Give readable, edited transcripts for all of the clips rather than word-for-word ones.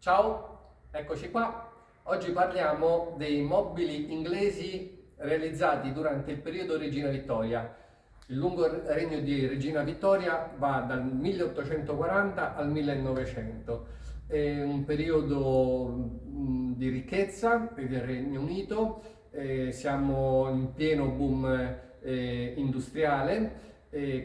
Ciao, eccoci qua. Oggi parliamo dei mobili inglesi realizzati durante il periodo Regina Vittoria. Il lungo regno di Regina Vittoria va dal 1840 al 1900. È un periodo di ricchezza per il Regno Unito, siamo in pieno boom industriale,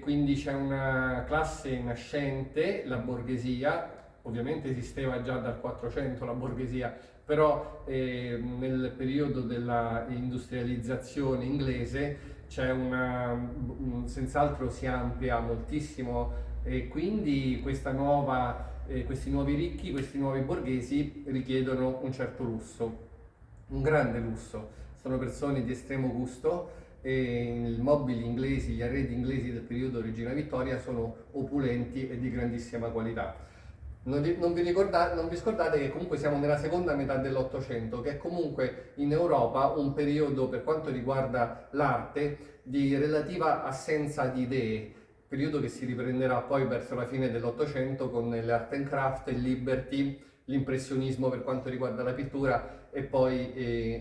quindi c'è una classe nascente, la borghesia. Ovviamente esisteva già dal 400 la borghesia, però nel periodo della industrializzazione inglese senz'altro si amplia moltissimo, e quindi questi nuovi ricchi, questi nuovi borghesi richiedono un certo lusso, un grande lusso. Sono persone di estremo gusto e i mobili inglesi, gli arredi inglesi del periodo Regina Vittoria sono opulenti e di grandissima qualità. Non vi scordate che comunque siamo nella seconda metà dell'Ottocento, che è comunque in Europa un periodo, per quanto riguarda l'arte, di relativa assenza di idee, periodo che si riprenderà poi verso la fine dell'Ottocento con l'art and craft, il liberty, l'impressionismo per quanto riguarda la pittura e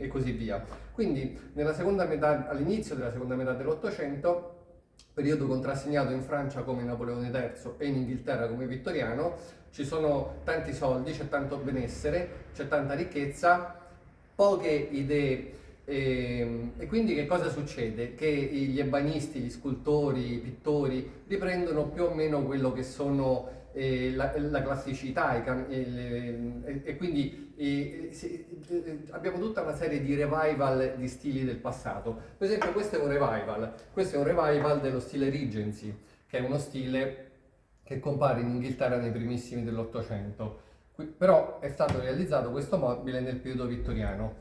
così via. Quindi all'inizio della seconda metà dell'Ottocento, periodo contrassegnato in Francia come Napoleone III e in Inghilterra come Vittoriano, ci sono tanti soldi, c'è tanto benessere, c'è tanta ricchezza, poche idee. E quindi che cosa succede? Che gli ebanisti, gli scultori, i pittori riprendono più o meno quello che sono la classicità e quindi abbiamo tutta una serie di revival di stili del passato. Per esempio questo è un revival dello stile Regency, che è uno stile che compare in Inghilterra nei primissimi dell'Ottocento. Però è stato realizzato questo mobile nel periodo vittoriano.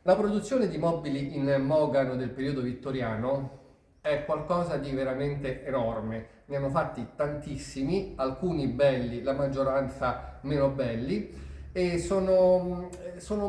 La produzione di mobili in mogano del periodo vittoriano è qualcosa di veramente enorme. Ne hanno fatti tantissimi, alcuni belli, la maggioranza meno belli, e sono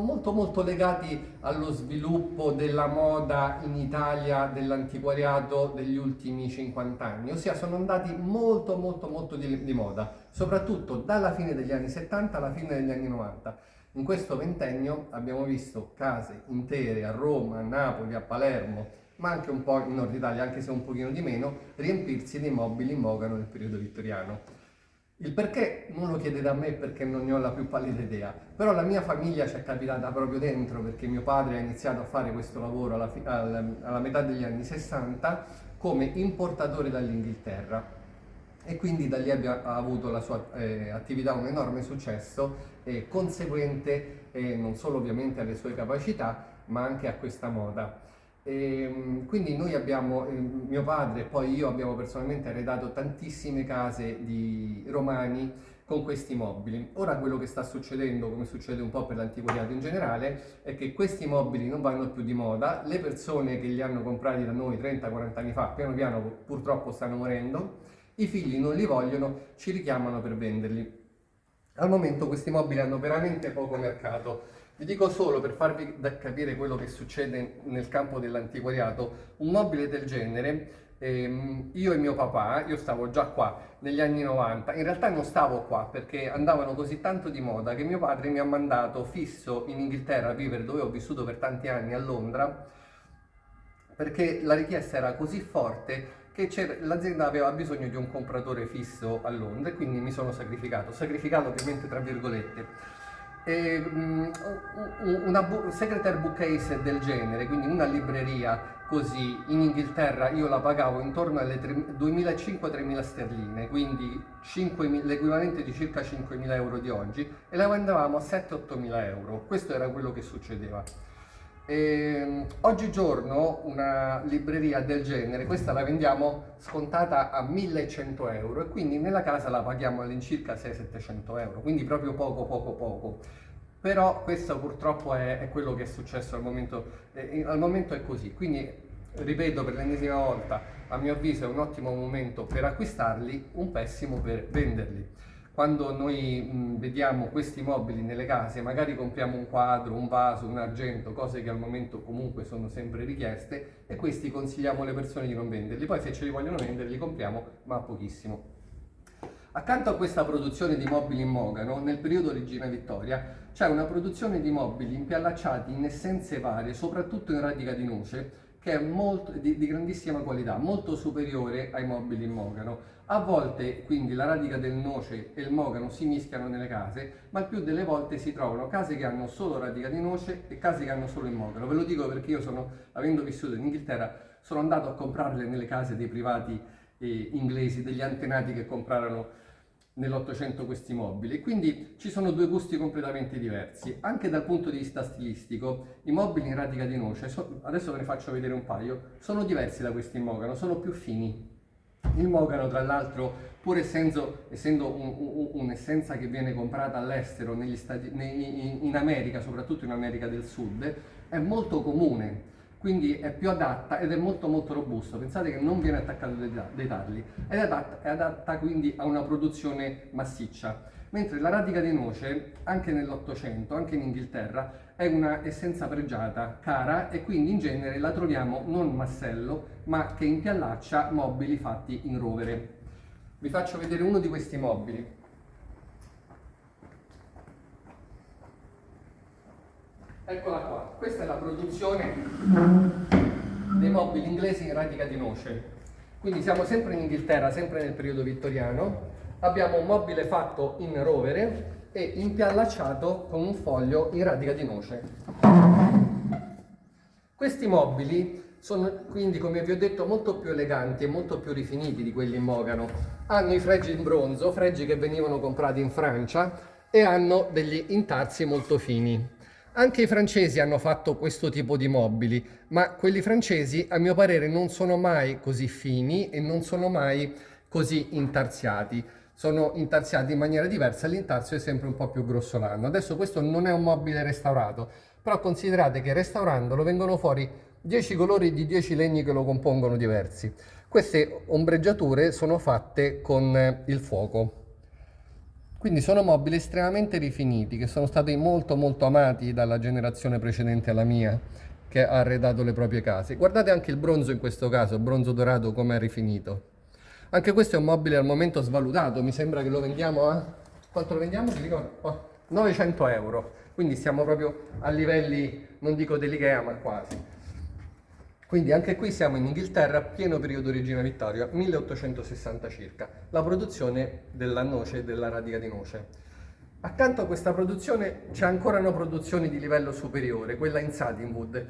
molto molto legati allo sviluppo della moda in Italia dell'antiquariato degli ultimi 50 anni, ossia sono andati molto molto molto di moda, soprattutto dalla fine degli anni 70 alla fine degli anni 90. In questo ventennio abbiamo visto case intere a Roma, a Napoli, a Palermo, ma anche un po' in Nord Italia, anche se un pochino di meno, riempirsi dei mobili in mogano nel periodo vittoriano. Il perché non lo chiedete a me, perché non ne ho la più pallida idea, però la mia famiglia ci è capitata proprio dentro, perché mio padre ha iniziato a fare questo lavoro alla metà degli anni 60 come importatore dall'Inghilterra, e quindi da lì ha avuto la sua attività un enorme successo, conseguente non solo ovviamente alle sue capacità, ma anche a questa moda. Quindi noi abbiamo, mio padre e poi io abbiamo personalmente arredato tantissime case di romani con questi mobili. Ora quello che sta succedendo, come succede un po' per l'antiquariato in generale, è che questi mobili non vanno più di moda, le persone che li hanno comprati da noi 30-40 anni fa piano piano purtroppo stanno morendo, i figli non li vogliono, ci richiamano per venderli. Al momento questi mobili hanno veramente poco mercato. Vi dico solo, per farvi capire quello che succede nel campo dell'antiquariato, un mobile del genere, io e mio papà, io stavo già qua negli anni 90, in realtà non stavo qua perché andavano così tanto di moda che mio padre mi ha mandato fisso in Inghilterra a vivere, dove ho vissuto per tanti anni, a Londra, perché la richiesta era così forte che l'azienda aveva bisogno di un compratore fisso a Londra, e quindi mi sono sacrificato ovviamente tra virgolette. Una secretary bookcase del genere, quindi una libreria così in Inghilterra, io la pagavo intorno alle 2.500-3.000 sterline, quindi l'equivalente di circa 5.000 euro di oggi, e la vendevamo a 7-8.000 euro. Questo era quello che succedeva. Oggigiorno una libreria del genere, questa la vendiamo scontata a 1.100 euro, e quindi nella casa la paghiamo all'incirca 600-700 euro, quindi proprio poco. Però questo purtroppo è quello che è successo al momento. Al momento è così, quindi ripeto per l'ennesima volta, a mio avviso è un ottimo momento per acquistarli, un pessimo per venderli. Quando noi vediamo questi mobili nelle case, magari compriamo un quadro, un vaso, un argento, cose che al momento comunque sono sempre richieste, e questi consigliamo alle persone di non venderli. Poi se ce li vogliono vendere li compriamo, ma a pochissimo. Accanto a questa produzione di mobili in mogano, nel periodo Regina Vittoria, c'è una produzione di mobili impiallacciati in essenze varie, soprattutto in radica di noce, che è di grandissima qualità, molto superiore ai mobili in mogano. A volte quindi la radica del noce e il mogano si mischiano nelle case, ma il più delle volte si trovano case che hanno solo radica di noce e case che hanno solo il mogano. Ve lo dico perché io avendo vissuto in Inghilterra, sono andato a comprarle nelle case dei privati inglesi, degli antenati che comprarono nell'Ottocento questi mobili. Quindi ci sono due gusti completamente diversi. Anche dal punto di vista stilistico, i mobili in radica di noce, adesso ve ne faccio vedere un paio, sono diversi da questi in mogano, sono più fini. Il mogano, tra l'altro, pur essendo un'essenza che viene comprata all'estero, in America, soprattutto in America del Sud, è molto comune, quindi è più adatta ed è molto molto robusto. Pensate che non viene attaccato dai tarli, è adatta quindi a una produzione massiccia. Mentre la radica di noce, anche nell'Ottocento, anche in Inghilterra, è una essenza pregiata, cara, e quindi in genere la troviamo non massello, ma che impiallaccia mobili fatti in rovere. Vi faccio vedere uno di questi mobili. Eccola qua, questa è la produzione dei mobili inglesi in radica di noce. Quindi siamo sempre in Inghilterra, sempre nel periodo vittoriano. Abbiamo un mobile fatto in rovere e impiallacciato con un foglio in radica di noce. Questi mobili sono quindi, come vi ho detto, molto più eleganti e molto più rifiniti di quelli in mogano. Hanno i fregi in bronzo, fregi che venivano comprati in Francia, e hanno degli intarsi molto fini. Anche i francesi hanno fatto questo tipo di mobili, ma quelli francesi, a mio parere, non sono mai così fini e non sono mai così intarsiati. Sono intarsiati in maniera diversa, l'intarsio è sempre un po' più grossolano. Adesso questo non è un mobile restaurato, però considerate che restaurandolo vengono fuori 10 colori di 10 legni che lo compongono diversi. Queste ombreggiature sono fatte con il fuoco. Quindi sono mobili estremamente rifiniti, che sono stati molto molto amati dalla generazione precedente alla mia, che ha arredato le proprie case. Guardate anche il bronzo in questo caso, bronzo dorato, come è rifinito. Anche questo è un mobile al momento svalutato, mi sembra che lo vendiamo a... quanto lo vendiamo? 900 euro, quindi siamo proprio a livelli, non dico dell'Ikea, ma quasi. Quindi anche qui siamo in Inghilterra, pieno periodo Regina Vittoria, 1860 circa, la produzione della noce e della radica di noce. Accanto a questa produzione c'è ancora una produzione di livello superiore, quella in satinwood.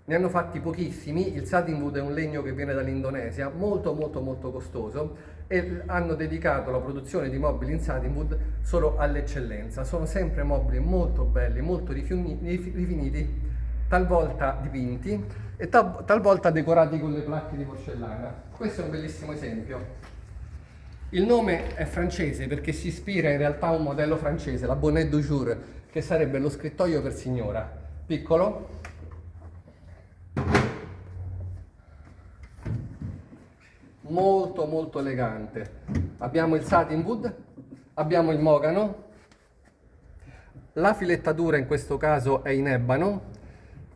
Ne hanno fatti pochissimi, il satinwood è un legno che viene dall'Indonesia, molto molto molto costoso, e hanno dedicato la produzione di mobili in satinwood solo all'eccellenza. Sono sempre mobili molto belli, molto rifiniti, talvolta dipinti e talvolta decorati con le placche di porcellana. Questo è un bellissimo esempio. Il nome è francese perché si ispira in realtà a un modello francese, la Bonnet du Jour, che sarebbe lo scrittoio per signora. Piccolo, molto molto elegante. Abbiamo il satinwood, abbiamo il mogano, la filettatura in questo caso è in ebano,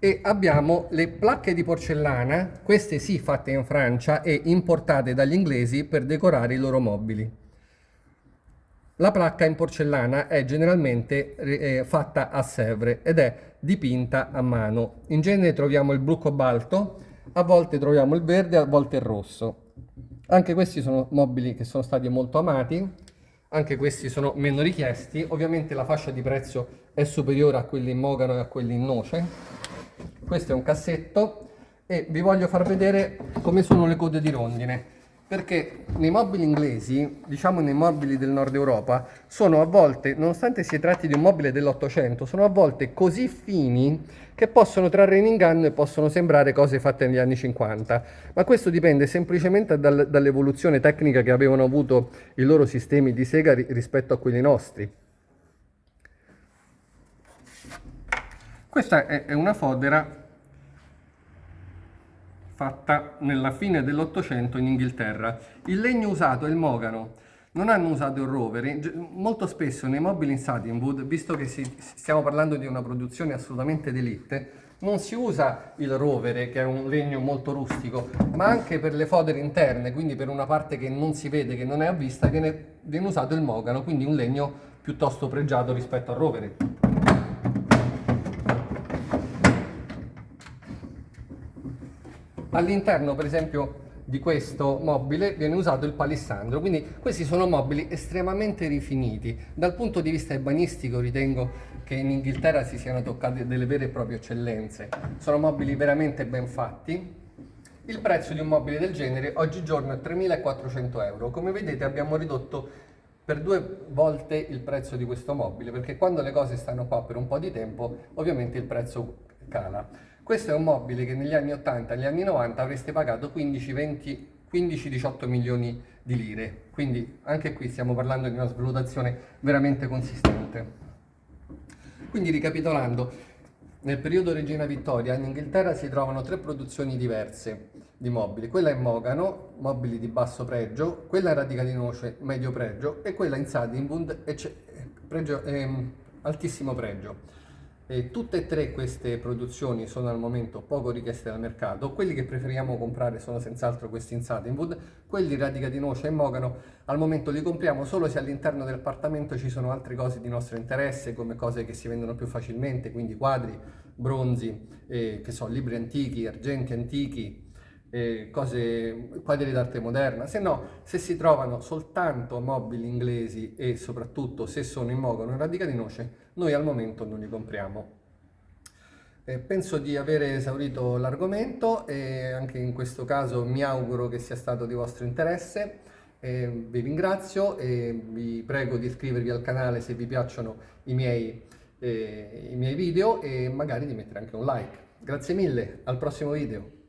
e abbiamo le placche di porcellana, queste sì fatte in Francia e importate dagli inglesi per decorare i loro mobili. La placca in porcellana è generalmente fatta a Sèvres ed è dipinta a mano. In genere troviamo il blu cobalto, a volte troviamo il verde, a volte il rosso. Anche questi sono mobili che sono stati molto amati, anche questi sono meno richiesti. Ovviamente la fascia di prezzo è superiore a quelli in mogano e a quelli in noce. Questo è un cassetto e vi voglio far vedere come sono le code di rondine, perché nei mobili inglesi, diciamo nei mobili del nord Europa, sono a volte, nonostante si tratti di un mobile dell'800, sono a volte così fini che possono trarre in inganno e possono sembrare cose fatte negli anni 50, ma questo dipende semplicemente dall'evoluzione tecnica che avevano avuto i loro sistemi di sega rispetto a quelli nostri. Questa è una fodera fatta nella fine dell'Ottocento in Inghilterra. Il legno usato è il mogano, non hanno usato il rovere. Molto spesso nei mobili in satinwood, visto che stiamo parlando di una produzione assolutamente d'élite, Non si usa il rovere, che è un legno molto rustico, ma anche per le fodere interne, quindi per una parte che non si vede, che non è a vista, viene usato il mogano, quindi un legno piuttosto pregiato rispetto al rovere. All'interno, per esempio, di questo mobile viene usato il palissandro, quindi questi sono mobili estremamente rifiniti. Dal punto di vista ebanistico ritengo che in Inghilterra si siano toccate delle vere e proprie eccellenze. Sono mobili veramente ben fatti. Il prezzo di un mobile del genere oggigiorno è 3.400 euro. Come vedete abbiamo ridotto per 2 volte il prezzo di questo mobile, perché quando le cose stanno qua per un po' di tempo, ovviamente il prezzo cala. Questo è un mobile che negli anni 80 e negli anni 90 avreste pagato 15-18 milioni di lire, quindi anche qui stiamo parlando di una svalutazione veramente consistente. Quindi ricapitolando, nel periodo Regina Vittoria in Inghilterra si trovano 3 produzioni diverse di mobili, quella in mogano, mobili di basso pregio, quella in radica di noce, medio pregio, e quella in Sardinbund, altissimo pregio. E tutte e 3 queste produzioni sono al momento poco richieste dal mercato. Quelli che preferiamo comprare sono senz'altro questi in Sardinwood. Quelli radica di noce e mogano al momento li compriamo solo se all'interno dell'appartamento ci sono altre cose di nostro interesse, come cose che si vendono più facilmente, quindi quadri, bronzi, che so, libri antichi, argenti antichi, quadri d'arte moderna. Se no, se si trovano soltanto mobili inglesi e soprattutto se sono in mogano in radica di noce, noi al momento non li compriamo. Penso di aver esaurito l'argomento e anche in questo caso mi auguro che sia stato di vostro interesse. Vi ringrazio e vi prego di iscrivervi al canale se vi piacciono i miei video e magari di mettere anche un like. Grazie mille, al prossimo video.